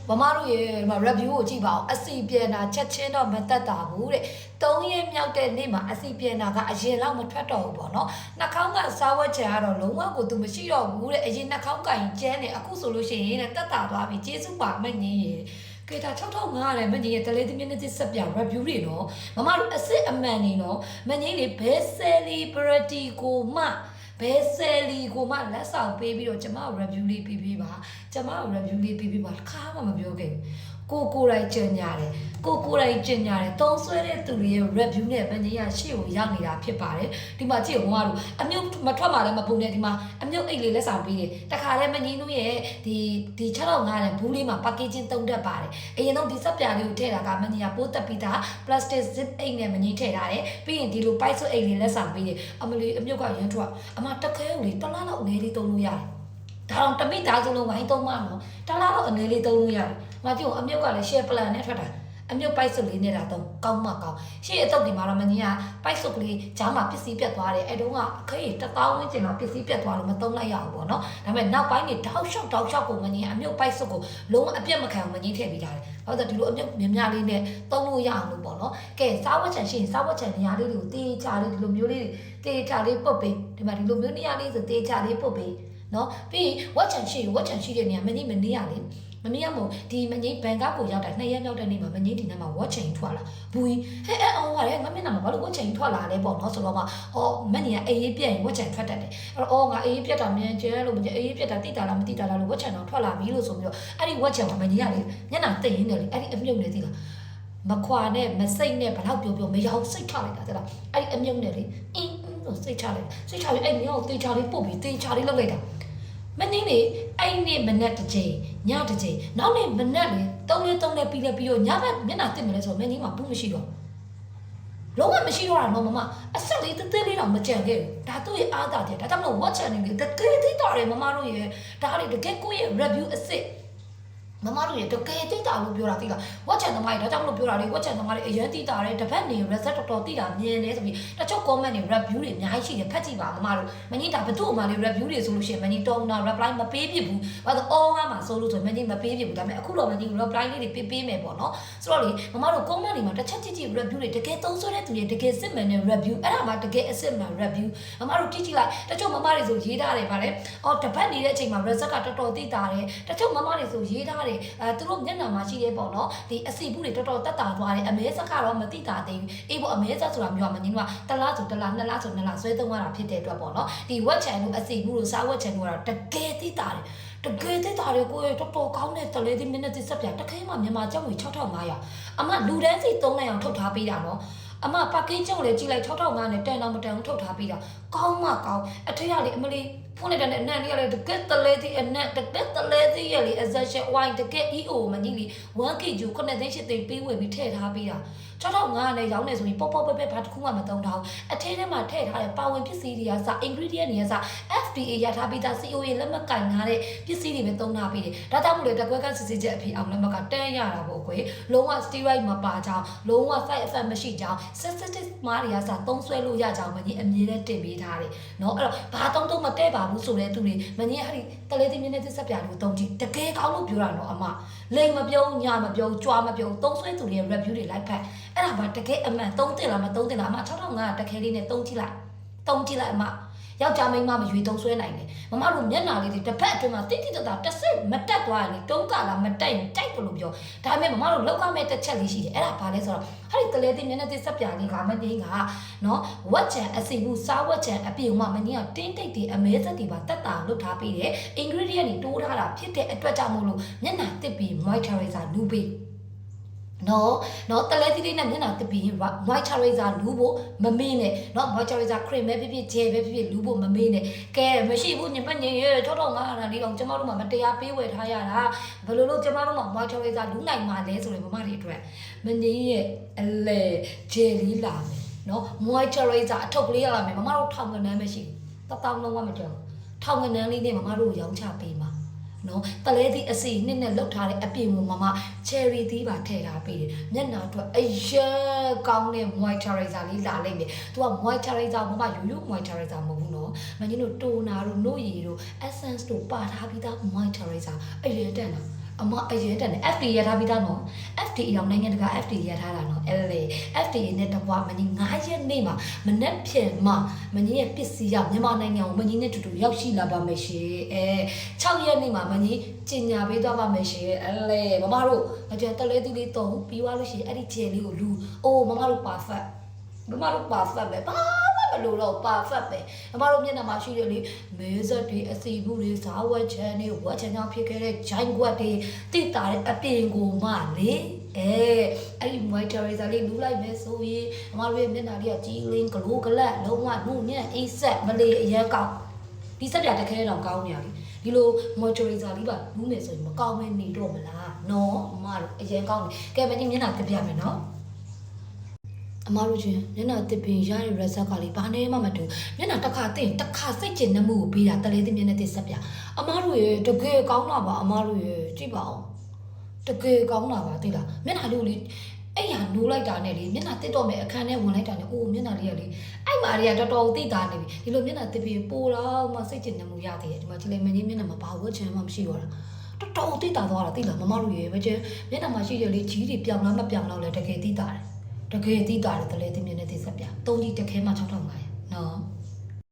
မမတို့ရဲ့review ကိုကြည့်ပါအောင်အစီပြန်တာချက်ချင်းတော့မတက်တာဘူးတဲ့3ရက်မြောက်တဲ့နေ့မှာအစီပြန်တာကအရင်လောက်မထွက်တော့ဘူးပေါ့နော်နှာခေါင်းကစားဝတ်ချင်ကတော့လုံးဝကိုသူမရှိတော့ဘူးတဲ့အရင်နှာခေါင်းကင်ကျန်းနေအခုဆိုလို့ရှိရင်တဲ့တက်တာသွားပြီကျေးဇူးပါမငင်းရေကေတာ6500တဲ့မငင်းရဲ့တလေးသမီးနဲ့တစ်ဆက်ပြ review တွေနော်မမတို့အစစ်အမှန်နေနော်မငင်းလေ best celebrity ကိုမှဘယ်ဆယ်လီကိုမှလက်ဆောင်ပေးပြီးတော့ကျမ review လေးပေးပါကျမ review လေးပေးပါခါမှမပြောခဲ့ကိုတိုင်းကြင်ညာတယ်ကိုတိုင်းကြင်ညာတယ်သုံးဆွဲတဲ့သူတွေရဲ့ review နဲ့ဗန်ကြီးရရှေ့ကိုရောက်နေတာဖြစ်ပါတယ်ဒီမှာကြည့်ဦးကတော့အမြုပ်မထွက်မှလည်းမပုံနဲ့ဒီမှာအမြုပ်အိတ်လေးလက်ဆောင်ပေးတယ်တခါတည်းမငင်းတို့ရဲ့ဒီ6500နဲ့ဘူးလေးမှာ packaging တုံးတက်ပါတယ်အရင်တော့ဒီစက်ပြာလေးကိုထည့်တာကမငင်းရပိုးတက်ပြီးသား plastic zip အိတ်နဲ့မငင်းထည့်ထားတယ်ပြီးရင်ဒီလိုပိုက်ဆွဲအိတ်လေးလက်ဆောင်ပေးတယ်အမလေးအမြုပ်ကရမ်းထွက်အမတက်ခဲကိုလေတလားလောက်အနည်းလေးသုံးလို့ရတယ်ဒါတော့တမိသားစုလုံးဝိုင်းသုံးမှနော်တလားလောက်အနည်းလေးသုံးလို့ရတယ်ငါကြည့်အမြုပ်ကလည်း share plan နဲ့ထွက်တာအမြုပ်ပိုက်စုပ်လေးနဲ့တာတော့ကောင်းမှကောင်းရှေ့အတုပ်ဒီမှာတော့မင်းကပိုက်စုပ်ကလေးဂျားမှာပစ္စည်းပြတ်သွားတယ်အဲ့တုန်းကအခက်1000ဝန်းကျင်တော့ပစ္စည်းပြတ်သွားလို့မသုံးလိုက်ရဘူးပေါ့နော်ဒါပေမဲ့နောက်ပိုင်းနေတောက်လျှောက်ကိုမင်းကအမြုပ်ပိုက်စုပ်ကိုလုံးဝအပြတ်မခံအောင်မင်းထည့်ပေးထားတယ်ဟုတ်တယ်ဒီလိုအမြုပ်များများလေးနဲ့သုံးလို့ရအောင်လို့ပေါ့နော်ကဲစားဝတ်ချန်ရှိရင်စားဝတ်ချန်နေရာလေးတွေကိုတေးချလေးဒီလိုမျိုးလေးတေးချလေးပုတ်ပေးဒီမှာဒီလိုမျိုးနေရာလေးဆိုတေးချလေးပုတ်ပေးနော်ပြီးဝတ်ချန်ရှိတဲ့နေရာမင်းမနေရလေမမီးရမို့ဒီမငိမ့်ဘန်ကားကိုရောက်တာ2ရက်မြောက်တဲ့နေ့မှာမငိမ့်ဒီနေ့မှာဝတ်ချိန်ထွက်လာဘူးဟဲ့အော်ရတယ်ငါမျက်နှာမှာဘာလို့ဝတ်ချိန်ထွက်လာလဲပေါ့နော်ဆိုတော့မှမက်နီကအေးရေးပြက်ရင်ဝတ်ချိန်ထွက်တတ်တယ်အဲ့တော့ငါအေးရေးပြက်တာမြင်ကျဲလို့မကျဲအေးရေးပြက်တာတိတာလားမတိတာလားလို့ဝတ်ချိန်တော့ထွက်လာပြီလို့ဆိုပြီးတော့အဲ့ဒီဝတ်ချိန်မှာမငိမ့်ရလေမျက်နှာတိတ်ရင်းတယ်လေအဲ့ဒီအမြုပ်နေသေးလားမခွာနဲ့မစိတ်နဲ့ဘလောက်ပြောမရောက်စိတ်ချလိုက်တာတဲ့လားအဲ့ဒီအမြုပ်နဲ့လေအင်းလို့စိတ်ချလိုက်စိတ်ချပြီးအဲ့မြောက်တေချာလေးပုတ်ပြီးတေချာလေးလောက်လိုက်တာမင်းနေအဲ့နေ့မနက်တစ်ချိန်ညတစ်ချိန်နောက်နေ့မနက်လေ3နဲ့ပြီးတော့ညဘက်မျက်နှာတစ်မလဲဆိုမင်းကြီးမှာဘူးမရှိတော့လုံးဝမရှိတော့တာနော်မမအဆက်လေးတဲလေးတော့မကြံခဲ့ဘူးဒါသူ့ရဲ့အားသာတယ်ဒါကြောင့်မလို့ watch channel လေးတကယ်သိတော်တယ်မမတို့ရဲ့ဒါလေးတကယ်ကိုယ့်ရဲ့ review အစစ်မမတို့ရဲ့တကယ်သိတာလို့ပြောတာသိလား watch channel သမားတွေဒါကြောင့်မလို့ပြောတာလေ watch channel သမားတွေအရင်သိတာတယ်တစ်ဖက်နေ result တော်တော်သိတာမြင်နေဆိုပြီးတချို့ comment တွေ review တွေအများကြီးရှိတယ်ဖတ်ကြည့်ပါမမတို့မင်းကြီးဒါဘသူ့အမှလေး review တွေဆိုလို့ရှိရင်မင်းကြီးတော်နာ reply မပေးဖြစ်ဘူးဘာလို့အော်ငါမှာဆိုလို့ဆိုမင်းကြီးမပေးဖြစ်ဘူးဒါပေမဲ့အခုတော့မင်းကြီး reply လေးတွေပေးမယ်ပေါ့နော်ဆိုတော့လေမမတို့ comment တွေမှာတစ်ချက်ကြည့် review တွေတကယ်သုံးဆွဲတဲ့သူတွေတကယ်စစ်မှန်တဲ့ review အဲ့ဒါမှတကယ်အစစ်မှန် review မမတို့ကြည့်လိုက်တချို့မမတွေဆိုရေးထားတယ်ဗါလေတပတ်နေတဲ့အချိန်မှာ result ကတော်တော်သိတာတယ်တချို့မမတွေဆိုရေးထားတယ်သူတို့မျက်နှာမှာရှိတဲ့ပေါ့နော်ဒီအစီဘူးတွေတော်တော်တက်တာသွားတယ်အမဲဆက်ကတော့မသိတာသေးဘူးအေးပေါ့အမဲဆက်ဆိုတာမျိုးကမငင်းတော့တစ်လားဆိုတစ်လားနှစ်လားဆိုနှစ်လားဆွဲသုံးရတာဖြစ်တဲ့အတွက်ပေါ့နော်ဒီဝက်ချန်တို့အစီဘူးတို့စားဝက်ချန်တို့ကတော့တကယ်သိတာတယ်တကယ်သိတာတယ်ကိုယ်တော်တော်ကောင်းတဲ့တလေးဒီမိနစ်ဆက်ပြတခဲမှမြန်မာကျပ်ငွေ6500အမလူတန်းစီ3နိုင်အောင်ထုတ်ထားပေးတာနော်အမပါကင်းကျုံလေကြည့်လိုက်6500နဲ့တန်တော့မတန်ဘူးထုတ်ထားပေးတာကောင်းမှကောင်းအထက်ကလေအမလေးဖုန်းနဲ့တန်းနဲ့အနံ့လေးလေတကယ်တလဲသေးအနံ့တကယ်တလဲသေးရလေ exception wine တကယ် EO မကြီးလီ 1kg 9သိန်း8သိန်းပေးဝယ်ပြီးထည့်ထားပေးတာ6500နဲ့ရောင်းနေဆိုရင်ပေါ့ပေါ့ပဲဘာတစ်ခုမှမသုံးထားဘူးအထဲထဲမှာထည့်ထားတဲ့ပါဝင်ပစ္စည်းတွေကစ ingredient တွေကစ FDA ရထားပြီးသား COA လက်မှတ်ကင်ထားတဲ့ပစ္စည်းတွေပဲသုံးထားပေးတယ်ဒါကြောင့်မို့လေတကွဲကစစ်စစ်ချက်အဖြစ်အောင်လက်မှတ်ကတန်းရတာပေါ့ကွယ်လုံးဝ steroid မပါကြောင်းလုံးဝ side effect မရှိကြောင်း sensitive မားတွေကစသုံးဆွဲလို့ရကြောင်းမကြီးအမြဲတမ်းတင်ပေးထားတယ်เนาะအဲ့တော့ဘာသုံးမတဲ့ပါဘူးဆိုတဲ့သူတွေမကြီးအဲ့ဒီတလေးတင်းမြင့်တဲ့ဆက်ပြလို့သုံးကြည့်တကယ်ကောင်းလို့ပြောတာเนาะအမလိမ်မပြုံးညမပြုံးကြွားမပြုံးသုံးဆွဲသူတွေ review တွေလိုက်ဖက်အဲ့ဒါမှတကယ်အမှန်သုံးတင်လားမသုံးတင်လားအမ6500တခဲလေးနဲ့သုံးကြည့်လိုက်အမယောက်ျားမိန်းမမရွေသုံးဆွဲနိုင်တယ်မမတို့မျက်နှာလေးတွေတစ်ဖက်အတွင်းမှာတိတိတတ်တစ်စိတ်မတက်သွားရင်တုံးကလာမတက်ရင်တိုက်လို့ပြောဒါပေမဲ့မမတို့လောက်ကမဲ့တစ်ချက်လေးရှိတယ်အဲ့ဒါဘာလဲဆိုတော့ဟာဒီတလဲသိမျက်နှာသိစက်ပြာလေးကမငင်းကနော်ဝက်ချန်အစီဘူးစားဝက်ချန်အပြေုံမငင်းကတင်းတိတ်တွေအမဲဆက်တွေပါတက်တာလုပ်ထားပေးတယ် ingredient တွေတိုးထားတာဖြစ်တဲ့အတွက်ကြောင့်မို့လို့မျက်နှာတစ်ပြီး moisturizer လူပေးနော်တလဲတိတိနဲ့မျက်နှာတစ်ပြီး moisturizer လူဖို့မမေးနဲ့နော် moisturizer cream ပဲဖြစ်ဖြစ် gel ပဲဖြစ်ဖြစ်လူဖို့မမေးနဲ့ကဲမရှိဘူးညပတ်ညင်ရ6500လေးတော့ကျမတို့မှမတရားပေးဝယ်ထားရတာဘယ်လိုလုပ်ကျမတို့မှ moisturizer လူနိုင်မှာလဲဆိုရင်မမတွေအတွက်မငင်းရဲ့အလဲ gel လေးလာမယ်နော် moisturizer အထုပ်ကလေးရလာမယ်မမတို့ထောင်ကနန်းမရှိဘူး1000လုံးဝမကြောက်ထောင်ကနန်းလေးနဲ့မမတို့ရောင်းချပေးမှာနော်တလဲသည့်အစီနှစ်နဲ့လောက်ထားတဲ့အပြင်ကိုမမ cherry သီးပါထည့်ထားပေးတယ်မျက်နှာအတွက်အရင်ကောင်းတဲ့ moisturizer လေးလာလိမ့်မယ်သူက moisturizer မမရိုးရိုး moisturizer မဟုတ်ဘူးနော်မင်းတို့ toner တို့ နို့ရည်တို့ essence တို့ပါထားပြီးသား moisturizer အရင်တက်တာ အမအရင်တက်နေ FD ရထားပြီးသားနော် FD အောင်နိုင်ငံတကာ FD ရထားတာနော်အဲ့လေ FD နဲ့တကွာမကြီး9ရက်နေ့မှာမနေ့ပြန်မှာမကြီးရဲ့ပစ္စည်းရောက်မြန်မာနိုင်ငံကိုမကြီးနဲ့တူတူရောက်ရှိလာပါမယ်ရှင်6ရက်နေ့မှာမကြီးကျင်ညာပေးသွားပါမယ်ရှင်အဲ့လေမမတို့အကျတက်လေးသူလေးတုံးပြီးသွားလို့ရှိရင်အဲ့ဒီကျယ်လေးကိုလူအိုးမမတို့ perfect မမတို့ perfect ပဲဘာမလို့တော့ perfect ပဲမမတို့မျက်နှာမှာရှိတယ်လေမဲဆက်တွေအစီဘူးတွေဇာဝက်ချန်တွေဝက်ချန်ကြောင့်ဖြစ်ခဲ့တဲ့ဂျိုင်းကွက်တွေတိတာတဲ့အပြင်ကိုမှလေအဲ့ဒီ moisturizer လေးလူလိုက်မယ်ဆိုရင်မမတို့ရဲ့မျက်နှာလေးကကြီးလင်းဂလိုးဂလတ်လုံးဝနှုတ်ညံ့အေးဆက်မလေးအရက်ကောက်ဒီစက်ပြတခဲတော့ကောင်းနေရလေဒီလို moisturizer လေးပါလူးမယ်ဆိုရင်မကောင်းမဲနေတော့မလားနော်မမတို့အရင်ကောင်းတယ်ကဲမင်းမျက်နှာပြပြမယ်နော်အမားတို့ချင်းမျက်နှာတစ်ပင်ရတဲ့ result ကလေးဘာနဲ့မှမတူမျက်နှာတစ်ခါသိရင်တစ်ခါစိတ်ကျင်နှမှုကိုပေးတာတလေးသိမျက်နှာတစ်ဆက်ပြအမားတို့ရဲ့တကယ်ကောင်းတာပါအမားတို့ရဲ့ကြည့်ပါဦးတကယ်ကောင်းတာပါသိလားမျက်နှာလေးကိုလေအဲ့ရနိုးလိုက်တာနဲ့လေမျက်နှာတစ်တော့မယ်အခန်းထဲဝင်လိုက်တာနဲ့အိုးမျက်နှာလေးကလေအဲ့မာတွေကတော်တော်သိတာနေပြီဒီလိုမျက်နှာတစ်ပင်ပိုတော့မှစိတ်ကျင်နှမှုရသေးတယ်ဒီမှာကြည့်လိုက်မင်းမျက်နှာမှာဘာဝတ်ချင်မှမရှိတော့တာတော်တော်သိတာသွားတာသိလားမမတို့ရဲ့မကျမျက်နှာမှာရှိတယ်လေကြီးတွေပြောင်းလားမပြောင်းတော့လဲတကယ်သိတာတယ်တကယ်သိတာတယ်တလဲသိမြင်နေသိစက်ပြ3ကြီးတခဲမှ6500နော်